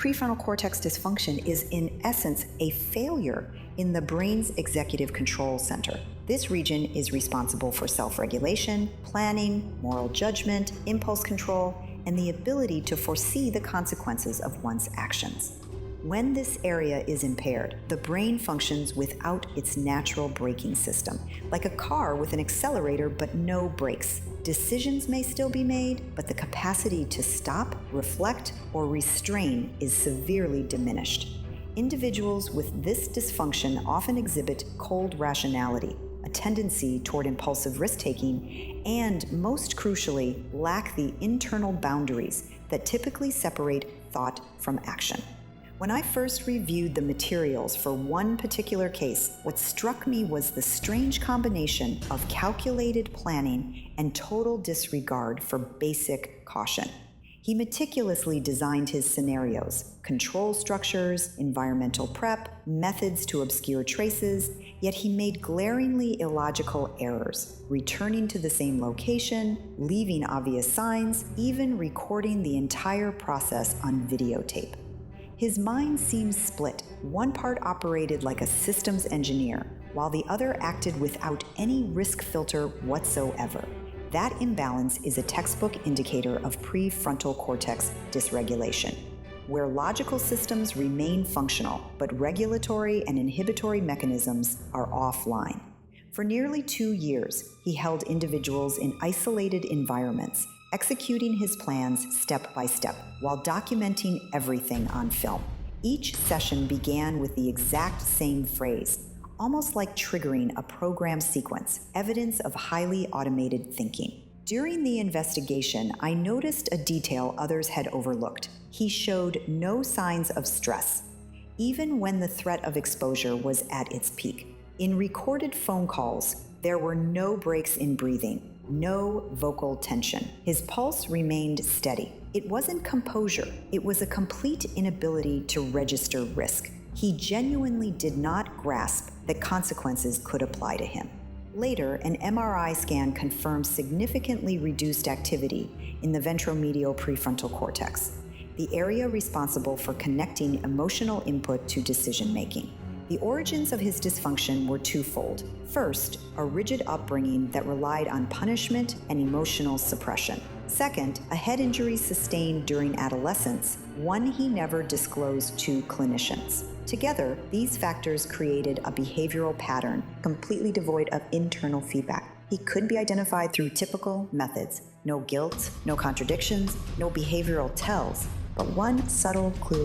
Prefrontal cortex dysfunction is in essence a failure in the brain's executive control center. This region is responsible for self-regulation, planning, moral judgment, impulse control, and the ability to foresee the consequences of one's actions. When this area is impaired, the brain functions without its natural braking system, like a car with an accelerator but no brakes. Decisions may still be made, but the capacity to stop, reflect, or restrain is severely diminished. Individuals with this dysfunction often exhibit cold rationality, a tendency toward impulsive risk-taking, and, most crucially, lack the internal boundaries that typically separate thought from action. When I first reviewed the materials for one particular case, what struck me was the strange combination of calculated planning and total disregard for basic caution. He meticulously designed his scenarios, control structures, environmental prep, methods to obscure traces, yet he made glaringly illogical errors, returning to the same location, leaving obvious signs, even recording the entire process on videotape. His mind seemed split. One part operated like a systems engineer, while the other acted without any risk filter whatsoever. That imbalance is a textbook indicator of prefrontal cortex dysregulation, where logical systems remain functional, but regulatory and inhibitory mechanisms are offline. For nearly 2 years, he held individuals in isolated environments, executing his plans step by step, while documenting everything on film. Each session began with the exact same phrase, almost like triggering a program sequence, evidence of highly automated thinking. During the investigation, I noticed a detail others had overlooked. He showed no signs of stress, even when the threat of exposure was at its peak. In recorded phone calls, there were no breaks in breathing, no vocal tension. His pulse remained steady. It wasn't composure, it was a complete inability to register risk. He genuinely did not grasp that consequences could apply to him. Later, an MRI scan confirmed significantly reduced activity in the ventromedial prefrontal cortex, the area responsible for connecting emotional input to decision-making. The origins of his dysfunction were twofold. First, a rigid upbringing that relied on punishment and emotional suppression. Second, a head injury sustained during adolescence, one he never disclosed to clinicians. Together, these factors created a behavioral pattern completely devoid of internal feedback. He could be identified through typical methods: no guilt, no contradictions, no behavioral tells, but one subtle clue